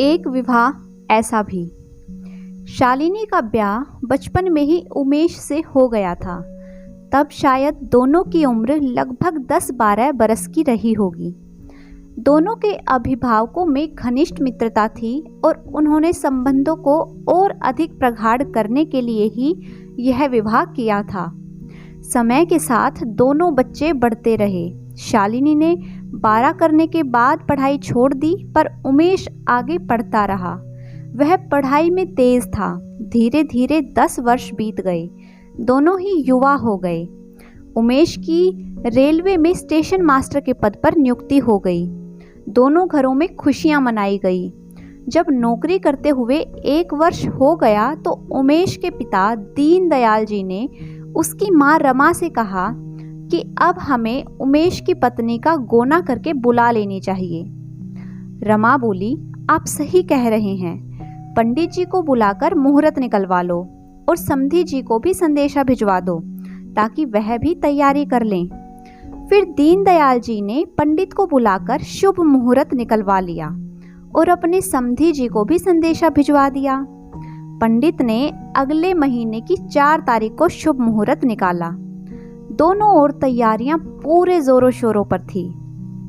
एक विवाह ऐसा भी। शालिनी का ब्याह बचपन में ही उमेश से हो गया था। तब शायद दोनों की उम्र लगभग 10-12 बरस की रही होगी। दोनों के अभिभावकों में घनिष्ठ मित्रता थी और उन्होंने संबंधों को और अधिक प्रगाढ़ करने के लिए ही यह विवाह किया था। समय के साथ दोनों बच्चे बढ़ते रहे। शालिनी ने 12 करने के बाद पढ़ाई छोड़ दी, पर उमेश आगे पढ़ता रहा। वह पढ़ाई में तेज था। धीरे धीरे 10 वर्ष बीत गए। दोनों ही युवा हो गए। उमेश की रेलवे में स्टेशन मास्टर के पद पर नियुक्ति हो गई। दोनों घरों में खुशियां मनाई गई। जब नौकरी करते हुए 1 वर्ष हो गया तो उमेश के पिता दीनदयाल जी ने उसकी मां रमा से कहा कि अब हमें उमेश की पत्नी का गोना करके बुला लेनी चाहिए। रमा बोली, आप सही कह रहे हैं। पंडित जी को बुलाकर मुहूर्त निकलवा लो और समधी जी को भी संदेशा भिजवा दो ताकि वह भी तैयारी कर लें। फिर दीनदयाल जी ने पंडित को बुलाकर शुभ मुहूर्त निकलवा लिया और अपने समधी जी को भी संदेशा भिजवा दिया। पंडित ने अगले महीने की 4 तारीख को शुभ मुहूर्त निकाला। दोनों ओर तैयारियां पूरे जोरों शोरों पर थी।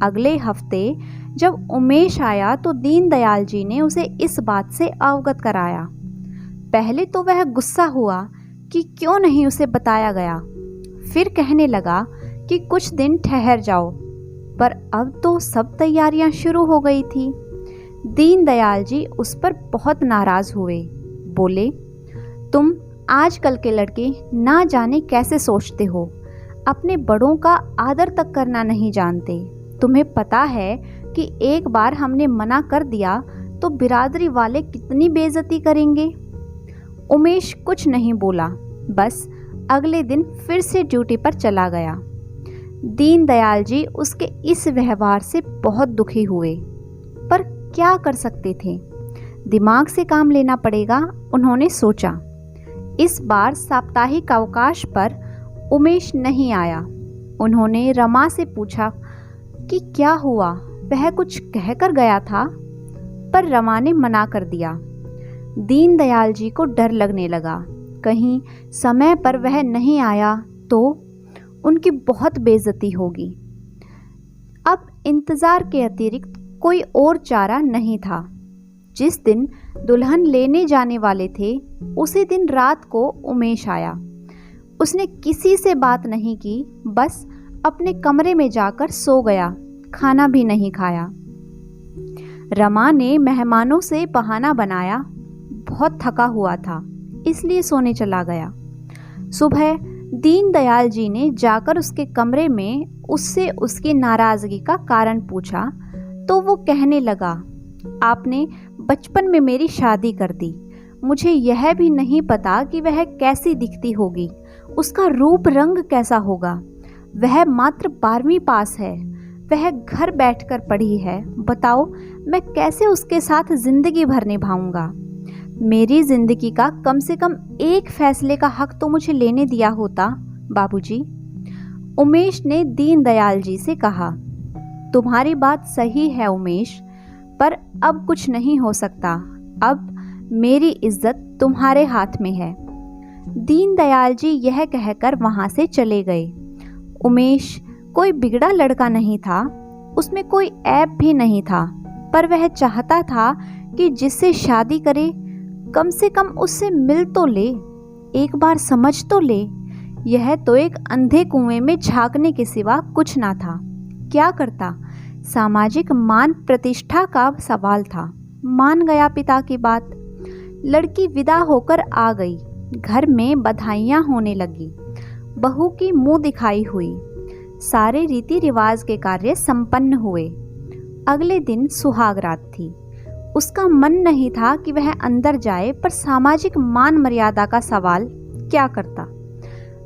अगले हफ्ते जब उमेश आया तो दीनदयाल जी ने उसे इस बात से अवगत कराया। पहले तो वह गुस्सा हुआ कि क्यों नहीं उसे बताया गया। फिर कहने लगा कि कुछ दिन ठहर जाओ, पर अब तो सब तैयारियां शुरू हो गई थी। दीनदयाल जी उस पर बहुत नाराज हुए। बोले, तुम आजकल के लड़के ना जाने कैसे सोचते हो, अपने बड़ों का आदर तक करना नहीं जानते। तुम्हें पता है कि एक बार हमने मना कर दिया तो बिरादरी वाले कितनी बेइज्जती करेंगे। उमेश कुछ नहीं बोला, बस अगले दिन फिर से ड्यूटी पर चला गया। दीनदयाल जी उसके इस व्यवहार से बहुत दुखी हुए, पर क्या कर सकते थे। दिमाग से काम लेना पड़ेगा, उन्होंने सोचा। इस बार साप्ताहिक अवकाश पर उमेश नहीं आया। उन्होंने रमा से पूछा कि क्या हुआ, वह कुछ कहकर गया था, पर रमा ने मना कर दिया। दीनदयाल जी को डर लगने लगा, कहीं समय पर वह नहीं आया तो उनकी बहुत बेइज्जती होगी। अब इंतज़ार के अतिरिक्त कोई और चारा नहीं था। जिस दिन दुल्हन लेने जाने वाले थे उसी दिन रात को उमेश आया। उसने किसी से बात नहीं की, बस अपने कमरे में जाकर सो गया, खाना भी नहीं खाया। रमा ने मेहमानों से बहाना बनाया, बहुत थका हुआ था इसलिए सोने चला गया। सुबह दीनदयाल जी ने जाकर उसके कमरे में उससे उसकी नाराज़गी का कारण पूछा तो वो कहने लगा, आपने बचपन में मेरी शादी कर दी। मुझे यह भी नहीं पता कि वह कैसी दिखती होगी, उसका रूप रंग कैसा होगा। वह मात्र 12वीं पास है, वह घर बैठकर पढ़ी है। बताओ मैं कैसे उसके साथ जिंदगी भर निभाऊंगा। मेरी जिंदगी का कम से कम एक फैसले का हक तो मुझे लेने दिया होता बाबूजी। उमेश ने दीनदयाल जी से कहा, तुम्हारी बात सही है उमेश, पर अब कुछ नहीं हो सकता। अब मेरी इज्जत तुम्हारे हाथ में है। दीनदयाल जी यह कहकर वहां से चले गए। उमेश कोई बिगड़ा लड़का नहीं था, उसमें कोई ऐब भी नहीं था, पर वह चाहता था कि जिससे शादी करे कम से कम उससे मिल तो ले, एक बार समझ तो ले। यह तो एक अंधे कुएं में झांकने के सिवा कुछ ना था। क्या करता, सामाजिक मान प्रतिष्ठा का सवाल था। मान गया पिता की बात। लड़की विदा होकर आ गई। घर में बधाइयाँ होने लगी। बहू की मुंह दिखाई हुई। सारे रीति रिवाज के कार्य संपन्न हुए। अगले दिन सुहाग रात थी। उसका मन नहीं था कि वह अंदर जाए, पर सामाजिक मान मर्यादा का सवाल क्या करता।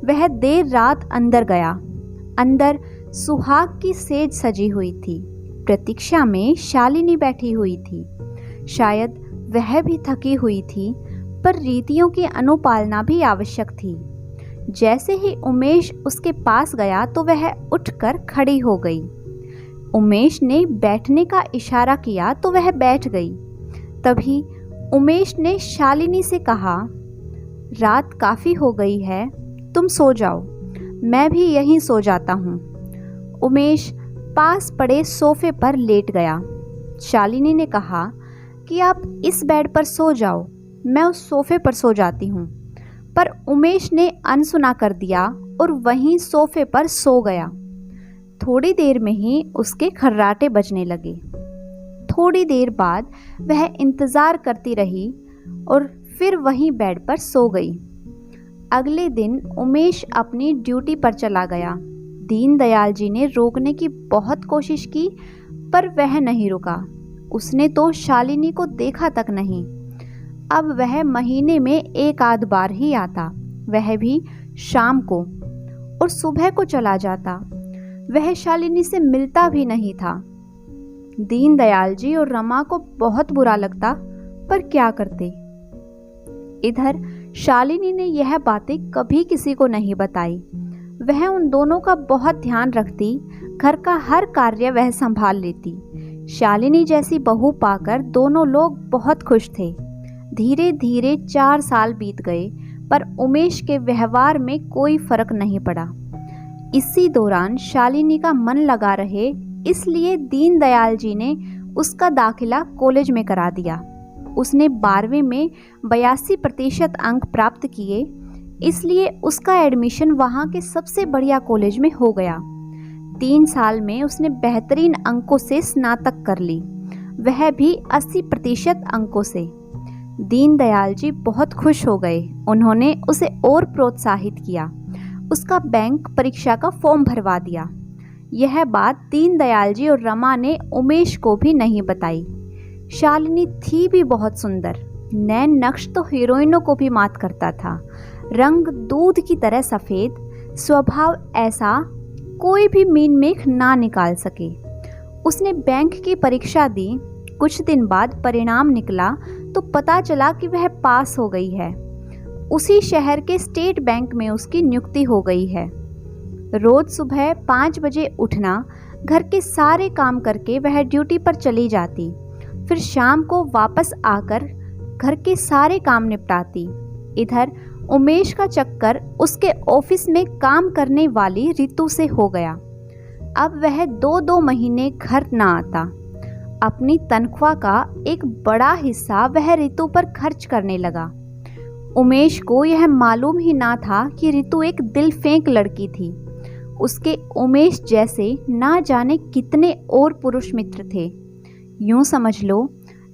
वह देर रात अंदर गया। अंदर सुहाग की सेज सजी हुई थी। प्रतीक्षा में शालिनी बैठी हुई थी। शायद वह भी थकी हुई थी, पर रीतियों की अनुपालना भी आवश्यक थी। जैसे ही उमेश उसके पास गया तो वह उठकर खड़ी हो गई। उमेश ने बैठने का इशारा किया तो वह बैठ गई। तभी उमेश ने शालिनी से कहा, रात काफ़ी हो गई है, तुम सो जाओ, मैं भी यहीं सो जाता हूँ। उमेश पास पड़े सोफे पर लेट गया। शालिनी ने कहा कि आप इस बेड पर सो जाओ, मैं उस सोफे पर सो जाती हूँ। पर उमेश ने अनसुना कर दिया और वहीं सोफे पर सो गया। थोड़ी देर में ही उसके खर्राटे बजने लगे। थोड़ी देर बाद वह इंतज़ार करती रही और फिर वहीं बेड पर सो गई। अगले दिन उमेश अपनी ड्यूटी पर चला गया। दीनदयाल जी ने रोकने की बहुत कोशिश की, पर वह नहीं रुका। उसने तो शालिनी को देखा तक नहीं। अब वह महीने में एक आध बार ही आता, वह भी शाम को, और सुबह को चला जाता। वह शालिनी से मिलता भी नहीं था। दीनदयाल जी और रमा को बहुत बुरा लगता, पर क्या करते। इधर शालिनी ने यह बातें कभी किसी को नहीं बताई। वह उन दोनों का बहुत ध्यान रखती, घर का हर कार्य वह संभाल लेती। शालिनी जैसी बहू पाकर दोनों लोग बहुत खुश थे। धीरे धीरे 4 साल बीत गए, पर उमेश के व्यवहार में कोई फर्क नहीं पड़ा। इसी दौरान शालिनी का मन लगा रहे, इसलिए दीनदयाल जी ने उसका दाखिला कॉलेज में करा दिया। उसने 12वीं में 82% अंक प्राप्त किए, इसलिए उसका एडमिशन वहाँ के सबसे बढ़िया कॉलेज में हो गया। 3 साल में उसने बेहतरीन अंकों से स्नातक कर ली, वह भी 80% अंकों से। दीनदयाल जी बहुत खुश हो गए। उन्होंने उसे और प्रोत्साहित किया। उसका बैंक परीक्षा का फॉर्म भरवा दिया। यह बात दीनदयाल जी और रमा ने उमेश को भी नहीं बताई। शालिनी थी भी बहुत सुंदर। नैन नक्श तो हीरोइनों को भी मात करता था। रंग दूध की तरह सफ़ेद, स्वभाव ऐसा कोई भी मीन मेख ना निकाल सके। उसने बैंक की परीक्षा दी। कुछ दिन बाद परिणाम निकला तो पता चला कि वह पास हो गई है। उसी शहर के स्टेट बैंक में उसकी नियुक्ति हो गई है। रोज सुबह 5 बजे उठना, घर के सारे काम करके वह ड्यूटी पर चली जाती। फिर शाम को वापस आकर घर के सारे काम निपटाती। इधर उमेश का चक्कर उसके ऑफिस में काम करने वाली रितु से हो गया। अब वह 2-2 महीने घर ना आता। अपनी तनख्वाह का एक बड़ा हिस्सा वह रितु पर खर्च करने लगा। उमेश को यह मालूम ही ना था कि रितु एक दिल फेंक लड़की थी। उसके उमेश जैसे ना जाने कितने और पुरुष मित्र थे। यूं समझ लो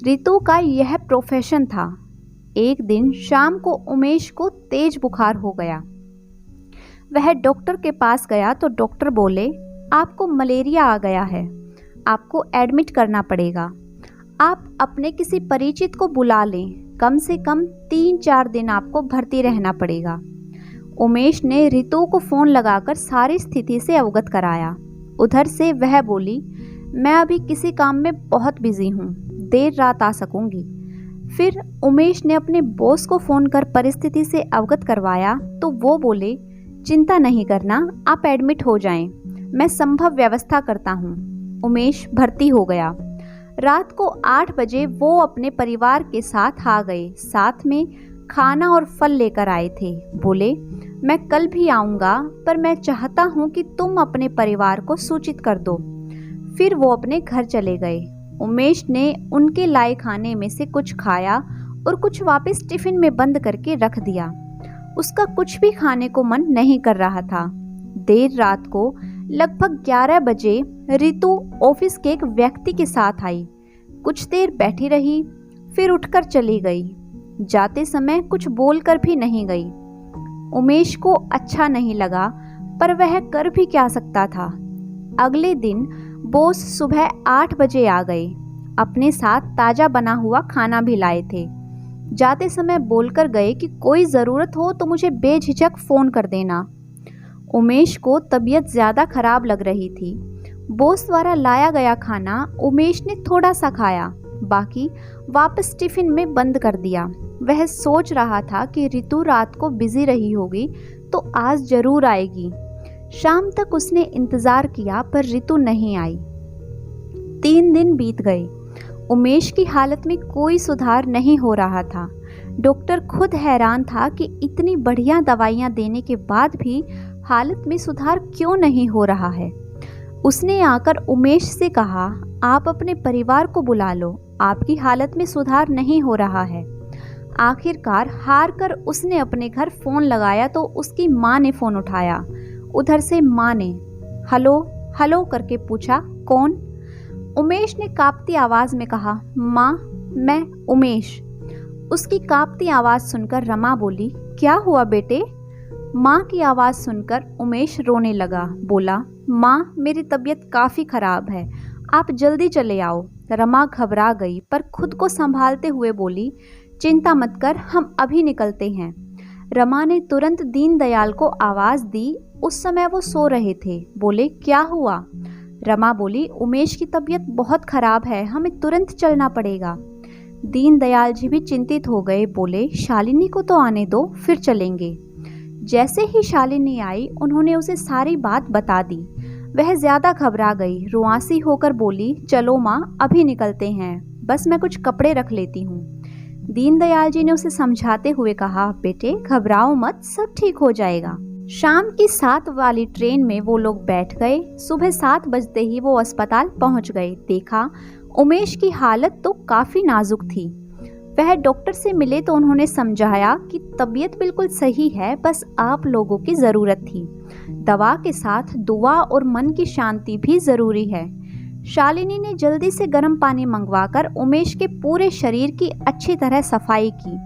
रितु का यह प्रोफेशन था। एक दिन शाम को उमेश को तेज बुखार हो गया। वह डॉक्टर के पास गया तो डॉक्टर बोले, आपको मलेरिया आ गया है, आपको एडमिट करना पड़ेगा। आप अपने किसी परिचित को बुला लें, कम से कम 3-4 दिन आपको भर्ती रहना पड़ेगा। उमेश ने रितु को फ़ोन लगाकर सारी स्थिति से अवगत कराया। उधर से वह बोली, मैं अभी किसी काम में बहुत बिजी हूँ, देर रात आ सकूँगी। फिर उमेश ने अपने बॉस को फ़ोन कर परिस्थिति से अवगत करवाया तो वो बोले, चिंता नहीं करना, आप एडमिट हो जाएं, मैं संभव व्यवस्था करता हूँ। उमेश भर्ती हो गया। रात को 8 बजे वो अपने परिवार के साथ आ गए। साथ में खाना और फल लेकर आए थे। बोले, मैं कल भी आऊँगा, पर मैं चाहता हूँ कि तुम अपने परिवार को सूचित कर दो। फिर वो अपने घर चले गए। उमेश ने उनके लाए खाने में से कुछ खाया और कुछ वापस टिफिन में बंद करके रख दिया। उसका कुछ भी खाने को मन नहीं कर रहा था। देर रात को लगभग 11 बजे रितु ऑफिस के एक व्यक्ति के साथ आई। कुछ देर बैठी रही, फिर उठकर चली गई। जाते समय कुछ बोलकर भी नहीं गई। उमेश को अच्छा नहीं लगा, पर वह कर भी क्या सकता था। अगले दिन बॉस सुबह 8 बजे आ गए। अपने साथ ताज़ा बना हुआ खाना भी लाए थे। जाते समय बोलकर गए कि कोई ज़रूरत हो तो मुझे बेझिझक फ़ोन कर देना। उमेश को तबीयत ज़्यादा खराब लग रही थी। बॉस द्वारा लाया गया खाना उमेश ने थोड़ा सा खाया, बाकी वापस टिफ़िन में बंद कर दिया। वह सोच रहा था कि रितु रात को बिजी रही होगी तो आज ज़रूर आएगी। शाम तक उसने इंतज़ार किया, पर रितु नहीं आई। 3 दिन बीत गए। उमेश की हालत में कोई सुधार नहीं हो रहा था। डॉक्टर खुद हैरान था कि इतनी बढ़िया दवाइयाँ देने के बाद भी हालत में सुधार क्यों नहीं हो रहा है। उसने आकर उमेश से कहा, आप अपने परिवार को बुला लो, आपकी हालत में सुधार नहीं हो रहा है। आखिरकार हार कर उसने अपने घर फ़ोन लगाया तो उसकी माँ ने फ़ोन उठाया। उधर से माँ ने हेलो हेलो करके पूछा, कौन? उमेश ने कांपती आवाज़ में कहा, माँ मैं उमेश। उसकी कांपती आवाज़ सुनकर रमा बोली, क्या हुआ बेटे? माँ की आवाज़ सुनकर उमेश रोने लगा। बोला, माँ मेरी तबीयत काफ़ी ख़राब है, आप जल्दी चले आओ। रमा घबरा गई पर खुद को संभालते हुए बोली, चिंता मत कर, हम अभी निकलते हैं। रमा ने तुरंत दीनदयाल को आवाज़ दी। उस समय वो सो रहे थे। बोले, क्या हुआ? रमा बोली, उमेश की तबीयत बहुत ख़राब है, हमें तुरंत चलना पड़ेगा। दीनदयाल जी भी चिंतित हो गए। बोले, शालिनी को तो आने दो, फिर चलेंगे। जैसे ही शालिनी आई उन्होंने उसे सारी बात बता दी। वह ज़्यादा घबरा गई, रुआंसी होकर बोली, चलो माँ अभी निकलते हैं, बस मैं कुछ कपड़े रख लेती हूँ। दीनदयाल जी ने उसे समझाते हुए कहा, बेटे घबराओ मत, सब ठीक हो जाएगा। शाम की 7 वाली ट्रेन में वो लोग बैठ गए। सुबह 7 बजते ही वो अस्पताल पहुंच गए। देखा उमेश की हालत तो काफ़ी नाजुक थी। वह डॉक्टर से मिले तो उन्होंने समझाया कि तबीयत बिल्कुल सही है, बस आप लोगों की ज़रूरत थी। दवा के साथ दुआ और मन की शांति भी ज़रूरी है। शालिनी ने जल्दी से गर्म पानी मंगवाकर उमेश के पूरे शरीर की अच्छी तरह सफाई की।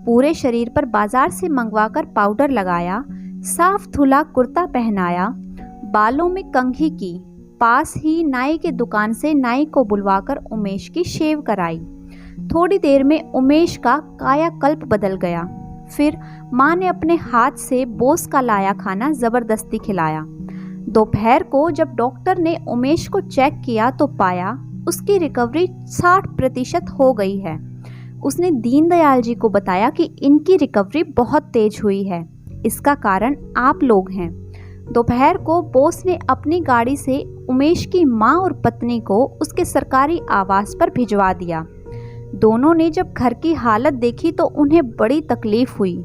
पूरे शरीर पर बाजार से मंगवाकर पाउडर लगाया, साफ धुला कुर्ता पहनाया, बालों में कंघी की। पास ही नाई के दुकान से नाई को बुलवाकर उमेश की शेव कराई। थोड़ी देर में उमेश का कायाकल्प बदल गया। फिर माँ ने अपने हाथ से बोस का लाया खाना ज़बरदस्ती खिलाया। दोपहर को जब डॉक्टर ने उमेश को चेक किया तो पाया उसकी रिकवरी 60% हो गई है। उसने दीनदयाल जी को बताया कि इनकी रिकवरी बहुत तेज हुई है, इसका कारण आप लोग हैं। दोपहर को बोस ने अपनी गाड़ी से उमेश की माँ और पत्नी को उसके सरकारी आवास पर भिजवा दिया। दोनों ने जब घर की हालत देखी तो उन्हें बड़ी तकलीफ हुई।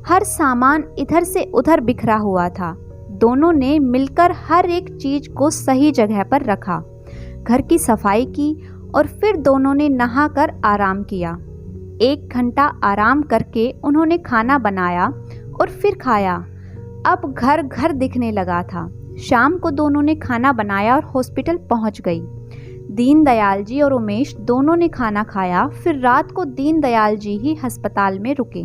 हर सामान इधर से उधर बिखरा हुआ था। दोनों ने मिलकर हर एक चीज़ को सही जगह पर रखा, घर की सफाई की और फिर दोनों ने नहाकर आराम किया। 1 घंटा आराम करके उन्होंने खाना बनाया और फिर खाया। अब घर घर दिखने लगा था। शाम को दोनों ने खाना बनाया और हॉस्पिटल पहुंच गई। दीनदयाल जी और उमेश दोनों ने खाना खाया। फिर रात को दीनदयाल जी ही अस्पताल में रुके।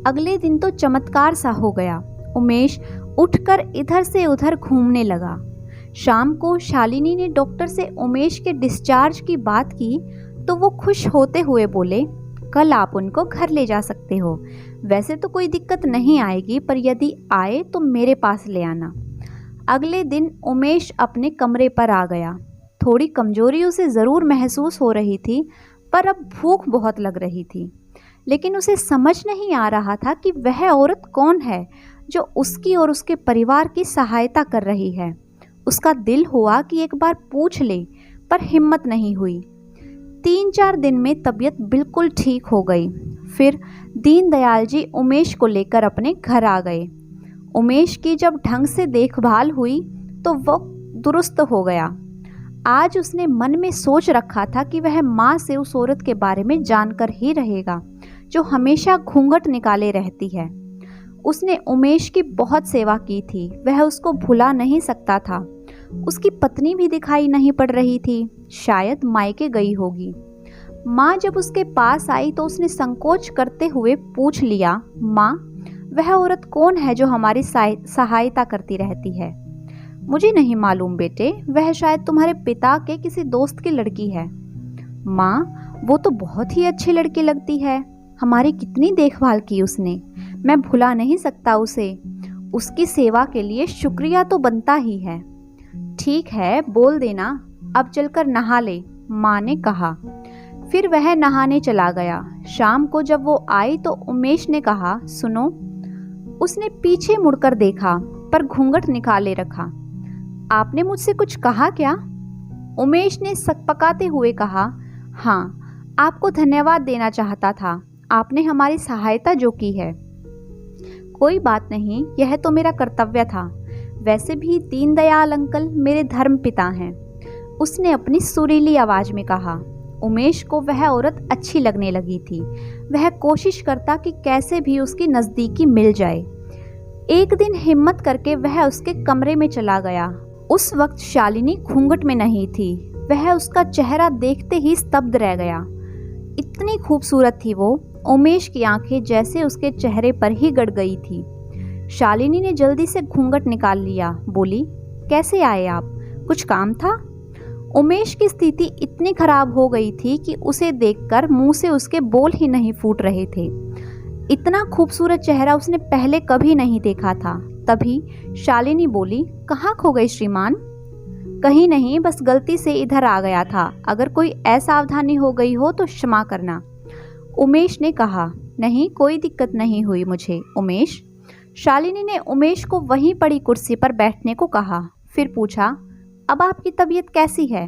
अगले दिन तो चमत्कार सा हो गया। उमेश उठकर इधर से उधर घूमने लगा। शाम को शालिनी ने डॉक्टर से उमेश के डिस्चार्ज की बात की तो वो खुश होते हुए बोले, कल आप उनको घर ले जा सकते हो। वैसे तो कोई दिक्कत नहीं आएगी, पर यदि आए तो मेरे पास ले आना। अगले दिन उमेश अपने कमरे पर आ गया। थोड़ी कमजोरी उसे ज़रूर महसूस हो रही थी, पर अब भूख बहुत लग रही थी। लेकिन उसे समझ नहीं आ रहा था कि वह औरत कौन है जो उसकी और उसके परिवार की सहायता कर रही है। उसका दिल हुआ कि एक बार पूछ ले, पर हिम्मत नहीं हुई। 3-4 दिन में तबीयत बिल्कुल ठीक हो गई। फिर दीनदयाल जी उमेश को लेकर अपने घर आ गए। उमेश की जब ढंग से देखभाल हुई तो वो दुरुस्त हो गया। आज उसने मन में सोच रखा था कि वह माँ से उस औरत के बारे में जानकर ही रहेगा जो हमेशा घूंघट निकाले रहती है। उसने उमेश की बहुत सेवा की थी, वह उसको भुला नहीं सकता था। उसकी पत्नी भी दिखाई नहीं पड़ रही थी, शायद मायके गई होगी। माँ जब उसके पास आई तो उसने संकोच करते हुए पूछ लिया, माँ वह औरत कौन है जो हमारी सहायता करती रहती है? मुझे नहीं मालूम बेटे, वह शायद तुम्हारे पिता के किसी दोस्त की लड़की है। माँ वो तो बहुत ही अच्छी लड़की लगती है, हमारी कितनी देखभाल की उसने, मैं भुला नहीं सकता उसे। उसकी सेवा के लिए शुक्रिया तो बनता ही है। ठीक है बोल देना, अब चलकर नहा ले, माँ ने कहा। फिर वह नहाने चला गया। शाम को जब वो आई तो उमेश ने कहा, सुनो। उसने पीछे मुड़कर देखा पर घूंघट निकाले रखा। आपने मुझसे कुछ कहा क्या? उमेश ने सकपकाते हुए कहा, हाँ, आपको धन्यवाद देना चाहता था, आपने हमारी सहायता जो की है। कोई बात नहीं, यह तो मेरा कर्तव्य था। वैसे भी दीनदयाल अंकल मेरे धर्म पिता हैं, उसने अपनी सुरीली आवाज में कहा। उमेश को वह औरत अच्छी लगने लगी थी। वह कोशिश करता कि कैसे भी उसकी नज़दीकी मिल जाए। एक दिन हिम्मत करके वह उसके कमरे में चला गया। उस वक्त शालिनी घूंघट में नहीं थी। वह उसका चेहरा देखते ही स्तब्ध रह गया। इतनी खूबसूरत थी वो। उमेश की आंखें जैसे उसके चेहरे पर ही गड़ गई थी। शालिनी ने जल्दी से घूंघट निकाल लिया। बोली, कैसे आए आप? कुछ काम था? उमेश की स्थिति इतनी खराब हो गई थी कि उसे देखकर मुंह से उसके बोल ही नहीं फूट रहे थे। इतना खूबसूरत चेहरा उसने पहले कभी नहीं देखा था। तभी शालिनी बोली, कहाँ खो गए श्रीमान? कहीं नहीं, बस गलती से इधर आ गया था। अगर कोई असावधानी हो गई हो तो क्षमा करना। उमेश ने कहा, नहीं, कोई दिक्कत नहीं हुई मुझे उमेश। शालिनी ने उमेश को वहीं पड़ी कुर्सी पर बैठने को कहा। फिर पूछा, अब आपकी तबीयत कैसी है?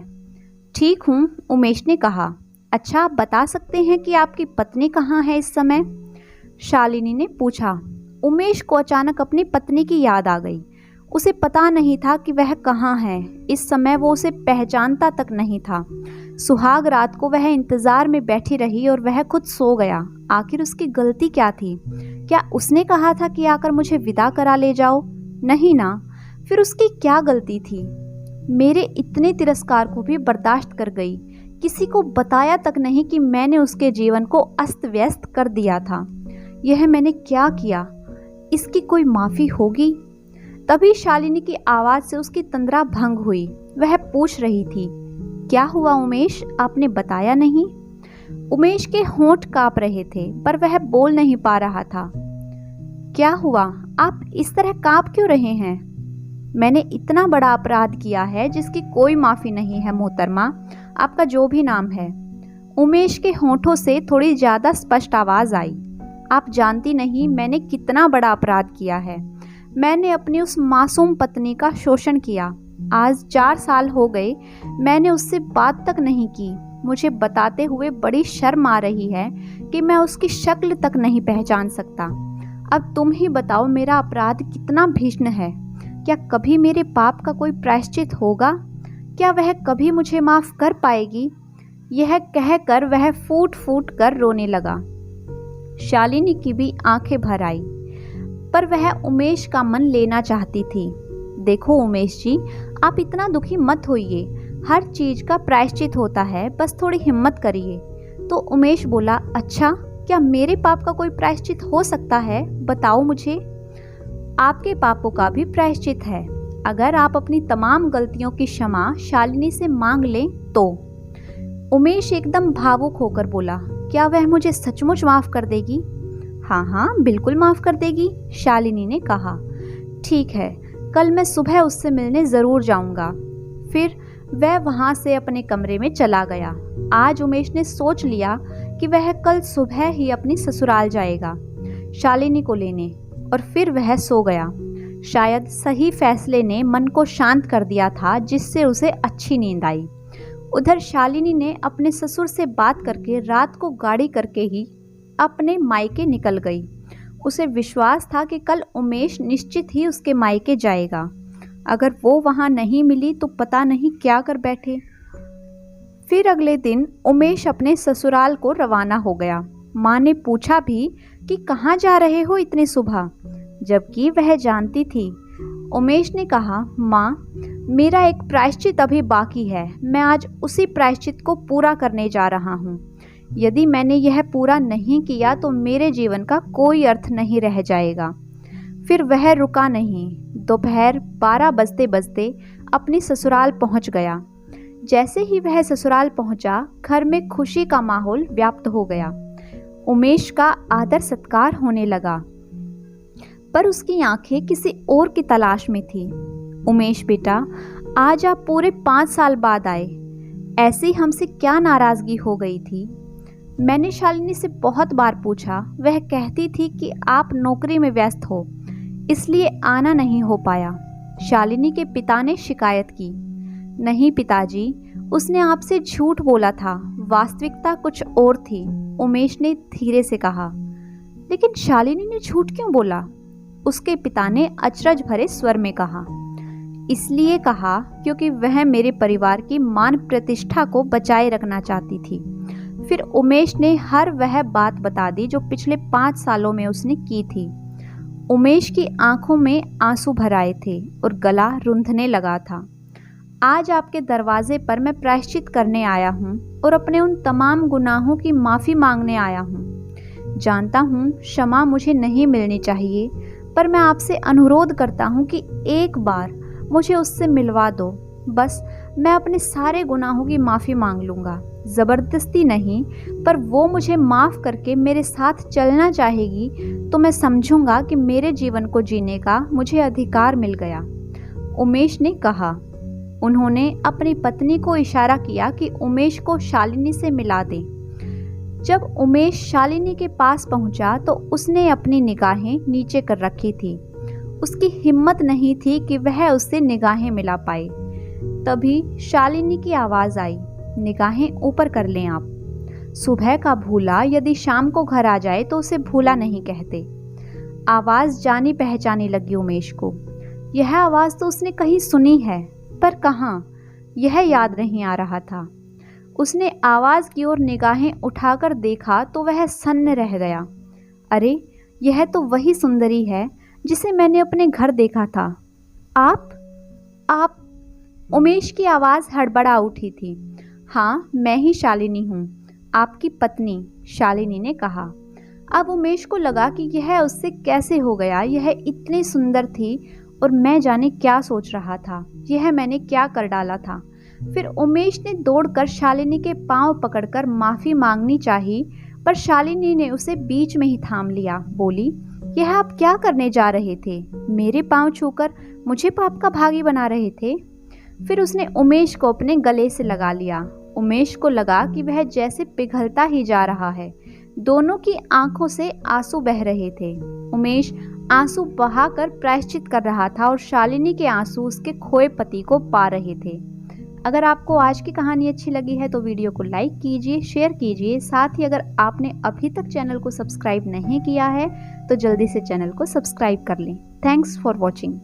ठीक हूँ, उमेश ने कहा। अच्छा, आप बता सकते हैं कि आपकी पत्नी कहाँ है इस समय? शालिनी ने पूछा। उमेश को अचानक अपनी पत्नी की याद आ गई। उसे पता नहीं था कि वह कहाँ है। इस समय वो उसे पहचानता तक नहीं था। सुहाग रात को वह इंतज़ार में बैठी रही और वह खुद सो गया। आखिर उसकी गलती क्या थी? क्या उसने कहा था कि आकर मुझे विदा करा ले जाओ? नहीं ना। फिर उसकी क्या गलती थी? मेरे इतने तिरस्कार को भी बर्दाश्त कर गई। किसी को बताया तक नहीं कि मैंने उसके जीवन को अस्त व्यस्त कर दिया था। यह मैंने क्या किया? इसकी कोई माफ़ी होगी? तभी शालिनी की आवाज़ से उसकी तंद्रा भंग हुई। वह पूछ रही थी, क्या हुआ उमेश, आपने बताया नहीं? उमेश के होंठ कांप रहे थे पर वह बोल नहीं पा रहा था। क्या हुआ? आप इस तरह कांप क्यों रहे हैं? मैंने इतना बड़ा अपराध किया है जिसकी कोई माफ़ी नहीं है मोहतरमा, आपका जो भी नाम है। उमेश के होंठों से थोड़ी ज़्यादा स्पष्ट आवाज़ आई। आप जानती नहीं मैंने कितना बड़ा अपराध किया है। मैंने अपनी उस मासूम पत्नी का शोषण किया। आज 4 साल हो गए, मैंने उससे बात तक नहीं की। मुझे बताते हुए बड़ी शर्म आ रही है कि मैं उसकी शक्ल तक नहीं पहचान सकता। अब तुम ही बताओ मेरा अपराध कितना भीषण है। क्या कभी मेरे पाप का कोई प्रायश्चित होगा? क्या वह कभी मुझे माफ़ कर पाएगी? यह कहकर वह फूट फूट कर रोने लगा। शालिनी की भी आंखें भर आई, पर वह उमेश का मन लेना चाहती थी। देखो उमेश जी, आप इतना दुखी मत होइए। हर चीज़ का प्रायश्चित होता है, बस थोड़ी हिम्मत करिए। तो उमेश बोला, अच्छा, क्या मेरे पाप का कोई प्रायश्चित हो सकता है? बताओ मुझे। आपके पापों का भी प्रायश्चित है। अगर आप अपनी तमाम गलतियों की क्षमा शालिनी से मांग लें तो। उमेश एकदम भावुक होकर बोला, क्या वह मुझे सचमुच माफ़ कर देगी? हाँ हाँ, बिल्कुल माफ़ कर देगी, शालिनी ने कहा। ठीक है, कल मैं सुबह उससे मिलने ज़रूर जाऊंगा। फिर वह वहाँ से अपने कमरे में चला गया। आज उमेश ने सोच लिया कि वह कल सुबह ही अपनी ससुराल जाएगा शालिनी को लेने, और फिर वह सो गया। शायद सही फैसले ने मन को शांत कर दिया था, जिससे उसे अच्छी नींद आई। उधर शालिनी ने अपने ससुर से बात करके रात को गाड़ी करके ही अपने मायके निकल गई। उसे विश्वास था कि कल उमेश निश्चित ही उसके मायके जाएगा। अगर वो वहाँ नहीं मिली तो पता नहीं क्या कर बैठे। फिर अगले दिन उमेश अपने ससुराल को रवाना हो गया। माँ ने पूछा भी कि कहाँ जा रहे हो इतनी सुबह, जबकि वह जानती थी। उमेश ने कहा, माँ, मेरा एक प्रायश्चित अभी बाकी है। मैं आज उसी प्रायश्चित को पूरा करने जा रहा हूँ। यदि मैंने यह पूरा नहीं किया तो मेरे जीवन का कोई अर्थ नहीं रह जाएगा। फिर वह रुका नहीं। दोपहर 12 बजते बजते अपनी ससुराल पहुँच गया। जैसे ही वह ससुराल पहुँचा, घर में खुशी का माहौल व्याप्त हो गया। उमेश का आदर सत्कार होने लगा, पर उसकी आंखें किसी और की तलाश में थी। उमेश बेटा, आज आप पूरे 5 साल बाद आए। ऐसी हमसे क्या नाराज़गी हो गई थी? मैंने शालिनी से बहुत बार पूछा। वह कहती थी कि आप नौकरी में व्यस्त हो, इसलिए आना नहीं हो पाया। शालिनी के पिता ने शिकायत की। नहीं पिताजी, उसने आपसे झूठ बोला था, वास्तविकता कुछ और थी, उमेश ने धीरे से कहा। लेकिन शालिनी ने झूठ क्यों बोला? उसके पिता ने अचरज भरे स्वर में कहा। इसलिए कहा क्योंकि वह मेरे परिवार की मान प्रतिष्ठा को बचाए रखना चाहती थी। फिर उमेश ने हर वह बात बता दी जो पिछले 5 सालों में उसने की थी। उमेश की आंखों में आंसू भर आए थे और गला रुंधने लगा था। आज आपके दरवाजे पर मैं प्रायश्चित करने आया हूँ और अपने उन तमाम गुनाहों की माफ़ी मांगने आया हूँ। जानता हूँ क्षमा मुझे नहीं मिलनी चाहिए, पर मैं आपसे अनुरोध करता हूँ कि एक बार मुझे उससे मिलवा दो। बस मैं अपने सारे गुनाहों की माफ़ी मांग लूँगा, ज़बरदस्ती नहीं, पर वो मुझे माफ़ करके मेरे साथ चलना चाहेगी तो मैं समझूंगा कि मेरे जीवन को जीने का मुझे अधिकार मिल गया, उमेश ने कहा। उन्होंने अपनी पत्नी को इशारा किया कि उमेश को शालिनी से मिला दें। जब उमेश शालिनी के पास पहुंचा तो उसने अपनी निगाहें नीचे कर रखी थी। उसकी हिम्मत नहीं थी कि वह उससे निगाहें मिला पाए। तभी शालिनी की आवाज़ आई, निगाहें ऊपर कर लें आप। सुबह का भूला यदि शाम को घर आ जाए तो उसे भूला नहीं कहते। आवाज़ जानी पहचानी लगी उमेश को। यह आवाज़ तो उसने कहीं सुनी है, पर कहाँ, यह याद नहीं आ रहा था। उसने आवाज़ की ओर निगाहें उठाकर देखा तो वह सन्न रह गया। अरे, यह तो वही सुंदरी है जिसे मैंने अपने घर देखा था। आप उमेश की आवाज़ हड़बड़ा उठी थी। हाँ, मैं ही शालिनी हूँ, आपकी पत्नी, शालिनी ने कहा। अब उमेश को लगा कि यह उससे कैसे हो गया। यह इतनी सुंदर थी और मैं जाने क्या सोच रहा था, यह मैंने क्या कर डाला था। फिर उमेश ने दौड़कर शालिनी के पांव पकड़कर माफ़ी मांगनी चाही, पर शालिनी ने उसे बीच में ही थाम लिया। बोली, यह आप क्या करने जा रहे थे? मेरे पांव छूकर मुझे पाप का भागी बना रहे थे? फिर उसने उमेश को अपने गले से लगा लिया। उमेश को लगा कि वह जैसे पिघलता ही जा रहा है। दोनों की आंखों से आंसू बह रहे थे। उमेश आंसू बहाकर प्रायश्चित कर रहा था और शालिनी के आंसू उसके खोए पति को पा रहे थे। अगर आपको आज की कहानी अच्छी लगी है तो वीडियो को लाइक कीजिए, शेयर कीजिए। साथ ही अगर आपने अभी तक चैनल को सब्सक्राइब नहीं किया है तो जल्दी से चैनल को सब्सक्राइब कर लें। Thanks for watching.